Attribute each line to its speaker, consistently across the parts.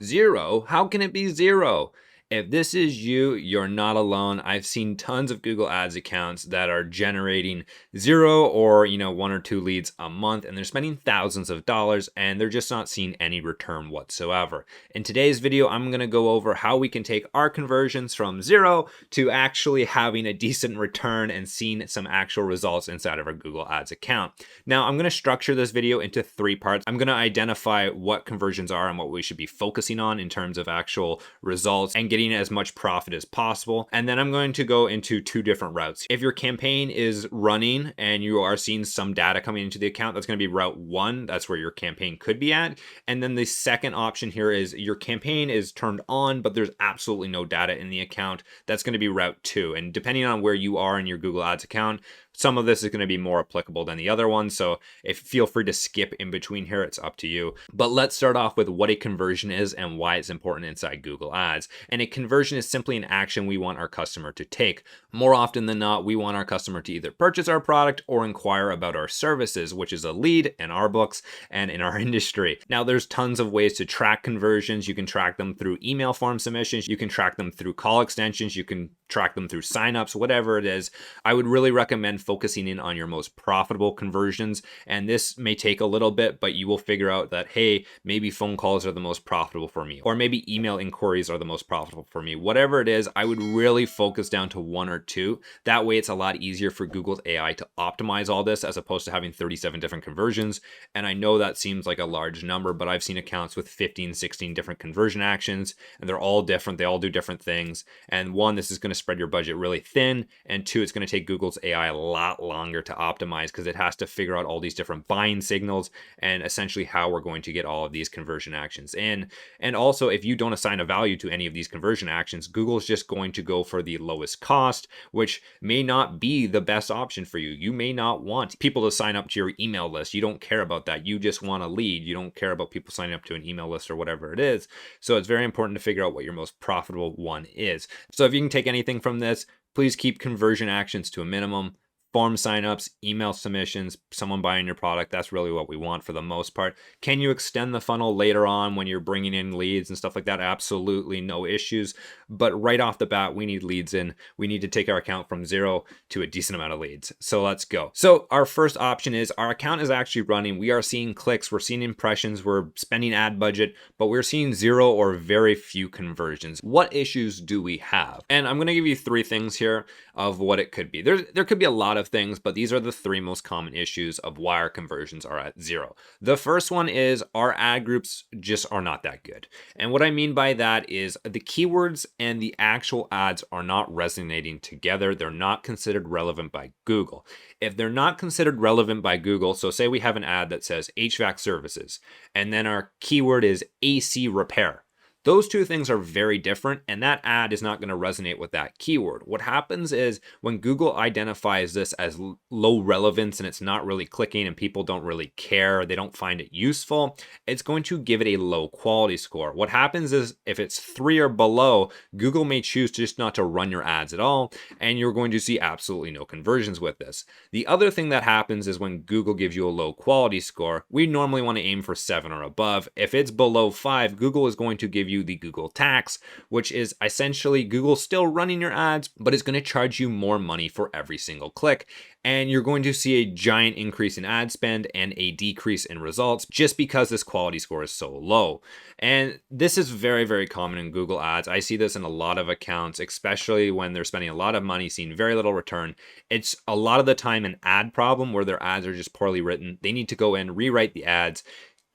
Speaker 1: Zero? How can it be zero? If this is you, you're not alone. I've seen tons of Google Ads accounts that are generating zero or, one or two leads a month, and they're spending thousands of dollars and they're just not seeing any return whatsoever. In today's video, I'm going to go over how we can take our conversions from zero to actually having a decent return and seeing some actual results inside of our Google Ads account. Now, I'm going to structure this video into 3 parts. I'm going to identify what conversions are and what we should be focusing on in terms of actual results and getting as much profit as possible. And then I'm going to go into 2 different routes. If your campaign is running and you are seeing some data coming into the account, that's going to be route 1. That's where your campaign could be at. And then the second option here is your campaign is turned on, but there's absolutely no data in the account. That's going to be route 2. And depending on where you are in your Google Ads account, some of this is going to be more applicable than the other one. So feel free to skip in between here. It's up to you. But let's start off with what a conversion is and why it's important inside Google Ads. And a conversion is simply an action we want our customer to take. More often than not, we want our customer to either purchase our product or inquire about our services, which is a lead in our books and in our industry. Now, there's tons of ways to track conversions. You can track them through email form submissions. You can track them through call extensions. You can track them through signups, whatever it is. I would really recommend focusing in on your most profitable conversions. And this may take a little bit, but you will figure out that, hey, maybe phone calls are the most profitable for me, or maybe email inquiries are the most profitable for me. Whatever it is, I would really focus down to 1 or 2. That way it's a lot easier for Google's AI to optimize all this as opposed to having 37 different conversions. And I know that seems like a large number, but I've seen accounts with 15, 16 different conversion actions, and they're all different. They all do different things. And 1, this is going to spread your budget really thin. And 2, it's going to take Google's AI a lot longer to optimize because it has to figure out all these different buying signals and essentially how we're going to get all of these conversion actions in. And also, if you don't assign a value to any of these conversion actions, Google's just going to go for the lowest cost, which may not be the best option for you. You may not want people to sign up to your email list. You don't care about that. You just want a lead. You don't care about people signing up to an email list or whatever it is. So it's very important to figure out what your most profitable one is. So if you can take anything from this, please keep conversion actions to a minimum. Form signups, email submissions, someone buying your product, that's really what we want for the most part. Can you extend the funnel later on when you're bringing in leads and stuff like that? Absolutely no issues. But right off the bat, we need leads in. We need to take our account from 0 to a decent amount of leads. So let's go. So our first option is our account is actually running. We are seeing clicks, we're seeing impressions, we're spending ad budget, but we're seeing 0 or very few conversions. What issues do we have? And I'm going to give you 3 things here of what it could be. There could be a lot of things, but these are the 3 most common issues of why our conversions are at 0. The first one is our ad groups just are not that good. And what I mean by that is the keywords and the actual ads are not resonating together. They're not considered relevant by Google. If they're not considered relevant by Google, so say we have an ad that says HVAC services, and then our keyword is AC repair. Those 2 things are very different, and that ad is not going to resonate with that keyword. What happens is when Google identifies this as low relevance and it's not really clicking and people don't really care, they don't find it useful, it's going to give it a low quality score. What happens is if it's 3 or below, Google may choose just not to run your ads at all, and you're going to see absolutely no conversions with this. The other thing that happens is when Google gives you a low quality score, we normally want to aim for 7 or above. If it's below 5, Google is going to give you the Google tax, which is essentially Google still running your ads, but it's going to charge you more money for every single click. And you're going to see a giant increase in ad spend and a decrease in results just because this quality score is so low. And this is very, very common in Google Ads. I see this in a lot of accounts, especially when they're spending a lot of money, seeing very little return. It's a lot of the time an ad problem where their ads are just poorly written. They need to go in, rewrite the ads,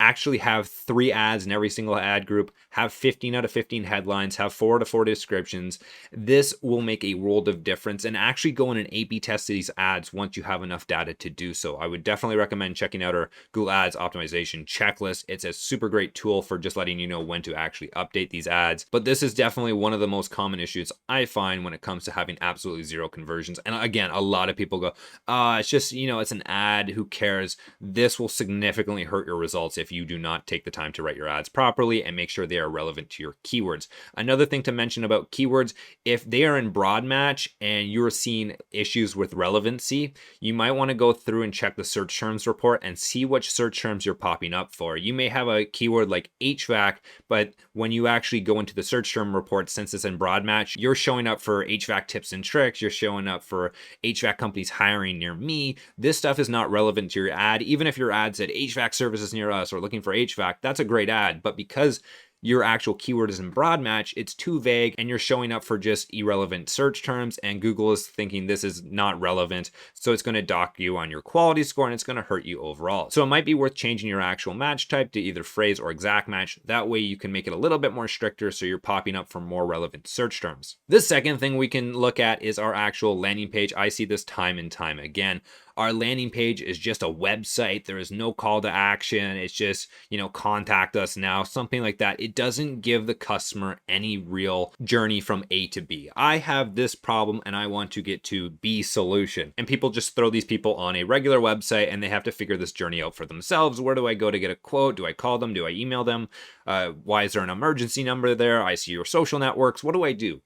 Speaker 1: actually have 3 ads in every single ad group, have 15 out of 15 headlines, have 4 to 4 descriptions. This will make a world of difference, and actually go in and A/B test these ads once you have enough data to do so. I would definitely recommend checking out our Google Ads optimization checklist. It's a super great tool for just letting you know when to actually update these ads. But this is definitely one of the most common issues I find when it comes to having absolutely 0 conversions. And again, a lot of people go, it's just, it's an ad, who cares? This will significantly hurt your results if you do not take the time to write your ads properly and make sure they are relevant to your keywords. Another thing to mention about keywords, if they are in broad match and you're seeing issues with relevancy, you might want to go through and check the search terms report and see which search terms you're popping up for. You may have a keyword like HVAC, but when you actually go into the search term report, since it's in broad match, you're showing up for HVAC tips and tricks, you're showing up for HVAC companies hiring near me. This stuff is not relevant to your ad. Even if your ad said HVAC services near us or looking for HVAC, that's a great ad. But because your actual keyword is in broad match, it's too vague and you're showing up for just irrelevant search terms, and Google is thinking this is not relevant. So it's going to dock you on your quality score and it's going to hurt you overall. So it might be worth changing your actual match type to either phrase or exact match. That way you can make it a little bit more stricter so you're popping up for more relevant search terms. The second thing we can look at is our actual landing page. I see this time and time again. Our landing page is just a website. There is no call to action. It's just, contact us now, something like that. It doesn't give the customer any real journey from A to B. I have this problem and I want to get to B solution. And people just throw these people on a regular website and they have to figure this journey out for themselves. Where do I go to get a quote? Do I call them? Do I email them? Why is there an emergency number there? I see your social networks. What do I do?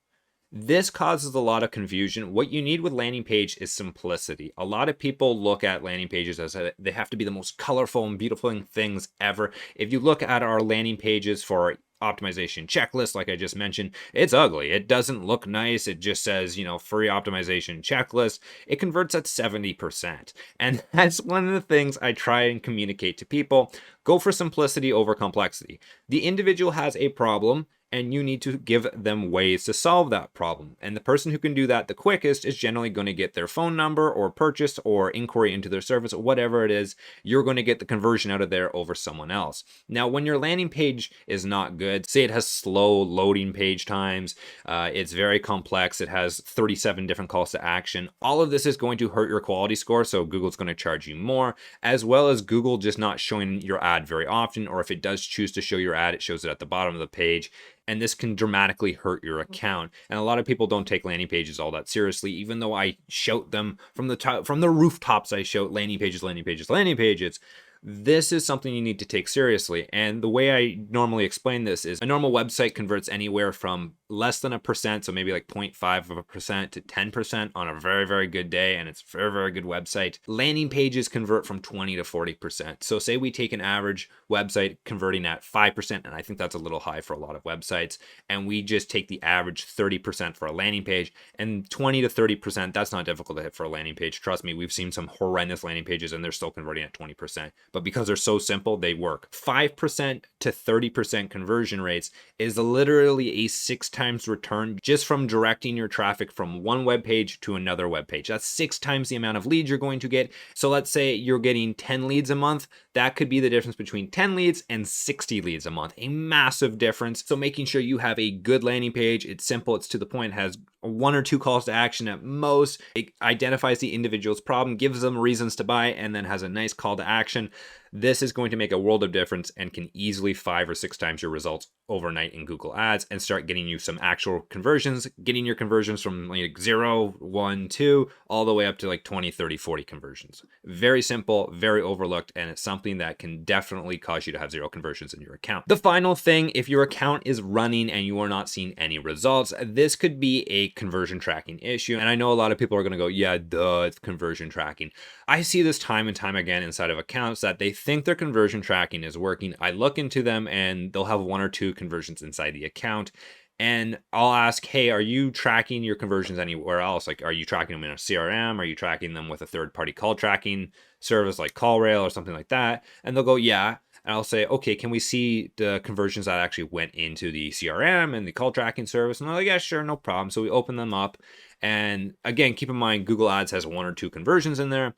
Speaker 1: This causes a lot of confusion. What you need with landing page is simplicity. A lot of people look at landing pages as they have to be the most colorful and beautiful things ever. If you look at our landing pages for optimization checklist, like I just mentioned, it's ugly. It doesn't look nice. It just says, free optimization checklist. It converts at 70%. And that's one of the things I try and communicate to people. Go for simplicity over complexity. The individual has a problem, and you need to give them ways to solve that problem. And the person who can do that the quickest is generally going to get their phone number or purchase or inquiry into their service, or whatever it is. You're going to get the conversion out of there over someone else. Now, when your landing page is not good, say it has slow loading page times, it's very complex, it has 37 different calls to action, all of this is going to hurt your quality score. So Google's going to charge you more, as well as Google just not showing your ad very often, or if it does choose to show your ad, it shows it at the bottom of the page. And this can dramatically hurt your account. And a lot of people don't take landing pages all that seriously, even though I shout them from the top, from the rooftops. I shout landing pages, landing pages, landing pages. This is something you need to take seriously. And the way I normally explain this is a normal website converts anywhere from less than 1%, so maybe like 0.5% to 10% on a very, very good day, and it's a very, very good website. Landing pages convert from 20 to 40%. So say we take an average website converting at 5%, and I think that's a little high for a lot of websites, and we just take the average 30% for a landing page, and 20 to 30%, that's not difficult to hit for a landing page. Trust me, we've seen some horrendous landing pages and they're still converting at 20%. But because they're so simple, they work. 5% to 30% conversion rates is literally a 6 times return just from directing your traffic from one web page to another web page. That's 6 times the amount of leads you're going to get. So let's say you're getting 10 leads a month. That could be the difference between 10 leads and 60 leads a month, a massive difference. So making sure you have a good landing page, it's simple, it's to the point, has 1 or 2 calls to action at most. It identifies the individual's problem, gives them reasons to buy, and then has a nice call to action. This is going to make a world of difference and can easily 5 or 6 times your results overnight in Google Ads and start getting you some actual conversions, getting your conversions from like 0, 1, 2, all the way up to like 20, 30, 40 conversions. Very simple, very overlooked, and it's something that can definitely cause you to have 0 conversions in your account. The final thing, if your account is running and you are not seeing any results, this could be a conversion tracking issue. And I know a lot of people are going to go, yeah, duh, it's conversion tracking. I see this time and time again inside of accounts that they think their conversion tracking is working. I look into them and they'll have 1 or 2 conversions inside the account. And I'll ask, hey, are you tracking your conversions anywhere else? Like, are you tracking them in a CRM? Are you tracking them with a third-party call tracking service like CallRail or something like that? And they'll go, yeah. And I'll say, okay, can we see the conversions that actually went into the CRM and the call tracking service? And they're like, yeah, sure, no problem. So we open them up. And again, keep in mind, Google Ads has 1 or 2 conversions in there.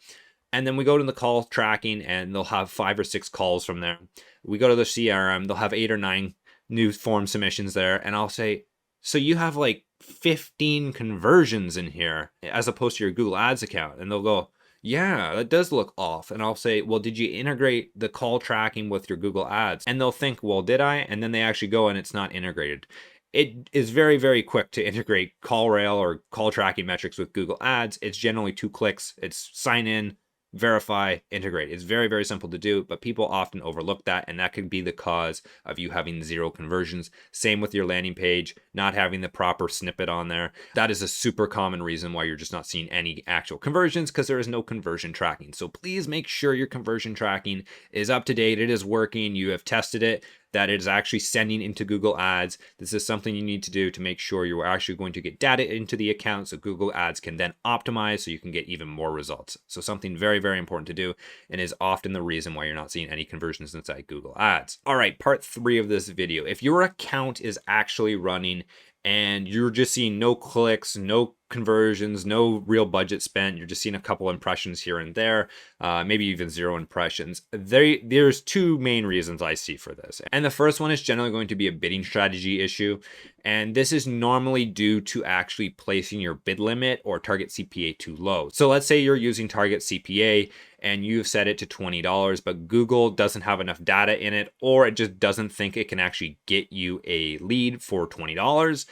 Speaker 1: And then we go to the call tracking and they'll have 5 or 6 calls from there. We go to the CRM, they'll have 8 or 9 new form submissions there. And I'll say, so you have like 15 conversions in here as opposed to your Google Ads account. And they'll go, yeah, that does look off. And I'll say, well, did you integrate the call tracking with your Google Ads? And they'll think, well, did I? And then they actually go and it's not integrated. It is very, very quick to integrate CallRail or call tracking metrics with Google Ads. It's generally 2 clicks. It's sign in, verify, integrate. It's very, very simple to do, but people often overlook that, and that could be the cause of you having zero conversions. Same with your landing page, not having the proper snippet on there. That is a super common reason why you're just not seeing any actual conversions, because there is no conversion tracking. So please make sure your conversion tracking is up to date. It is working. You have tested it, that it is actually sending into Google Ads. This is something you need to do to make sure you're actually going to get data into the account so Google Ads can then optimize so you can get even more results. So something very, very important to do, and is often the reason why you're not seeing any conversions inside Google Ads. All right, part 3 of this video. If your account is actually running and you're just seeing no clicks, no conversions, no real budget spent, you're just seeing a couple impressions here and there, maybe even 0 impressions, there's 2 main reasons I see for this. And the first one is generally going to be a bidding strategy issue. And this is normally due to actually placing your bid limit or target CPA too low. So let's say you're using target CPA and you've set it to $20, but Google doesn't have enough data in it, or it just doesn't think it can actually get you a lead for $20.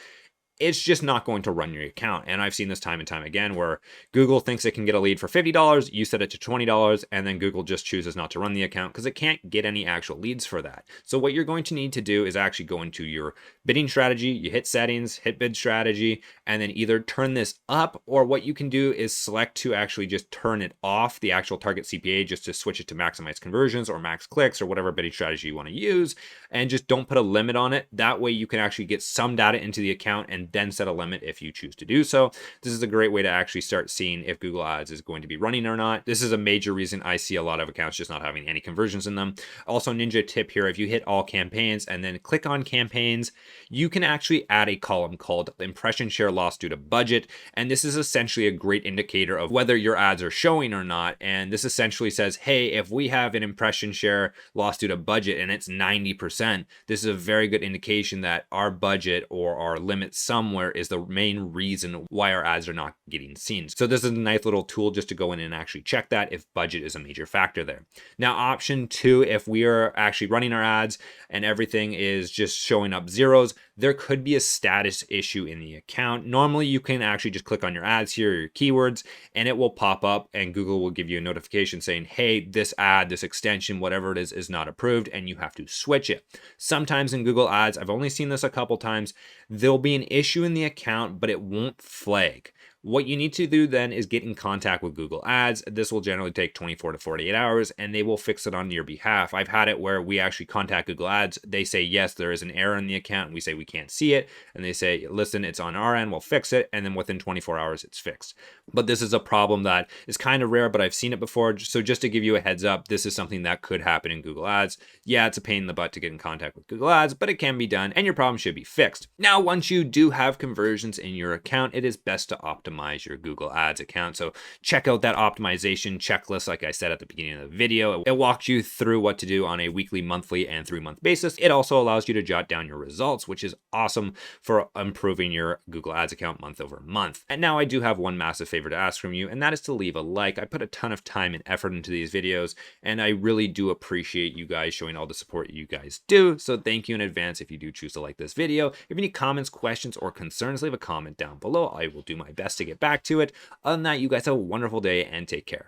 Speaker 1: It's just not going to run your account. And I've seen this time and time again where Google thinks it can get a lead for $50, you set it to $20, and then Google just chooses not to run the account because it can't get any actual leads for that. So what you're going to need to do is actually go into your bidding strategy, you hit settings, hit bid strategy, and then either turn this up, or what you can do is select to actually just turn it off, the actual target CPA, just to switch it to maximize conversions or max clicks or whatever bidding strategy you want to use, and just don't put a limit on it. That way you can actually get some data into the account and then set a limit if you choose to do so. This is a great way to actually start seeing if Google Ads is going to be running or not. This is a major reason I see a lot of accounts just not having any conversions in them. Also, ninja tip here, if you hit all campaigns and then click on campaigns, you can actually add a column called impression share loss due to budget. And this is essentially a great indicator of whether your ads are showing or not. And this essentially says, hey, if we have an impression share loss due to budget and it's 90%, this is a very good indication that our budget or our limit somewhere is the main reason why our ads are not getting seen. So this is a nice little tool just to go in and actually check that if budget is a major factor there. Now, option 2, if we are actually running our ads and everything is just showing up zeros, there could be a status issue in the account. Normally, you can actually just click on your ads here, your keywords, and it will pop up and Google will give you a notification saying, hey, this ad, this extension, whatever it is not approved, and you have to switch it. Sometimes in Google Ads, I've only seen this a couple times, there'll be an issue in the account, but it won't flag. What you need to do then is get in contact with Google Ads. This will generally take 24 to 48 hours and they will fix it on your behalf. I've had it where we actually contact Google Ads. They say, yes, there is an error in the account. And we say we can't see it. And they say, listen, it's on our end. We'll fix it. And then within 24 hours, it's fixed. But this is a problem that is kind of rare, but I've seen it before. So just to give you a heads up, this is something that could happen in Google Ads. Yeah, it's a pain in the butt to get in contact with Google Ads, but it can be done and your problem should be fixed. Now, once you do have conversions in your account, it is best to optimize your Google Ads account. So check out that optimization checklist, like I said at the beginning of the video. It walks you through what to do on a weekly, monthly, and 3-month basis. It also allows you to jot down your results, which is awesome for improving your Google Ads account month over month. And now I do have one massive favor to ask from you, and that is to leave a like. I put a ton of time and effort into these videos, and I really do appreciate you guys showing all the support you guys do. So thank you in advance if you do choose to like this video. If you have any comments, questions, or concerns, leave a comment down below. I will do my best to get back to it. Other than that, you guys have a wonderful day and take care.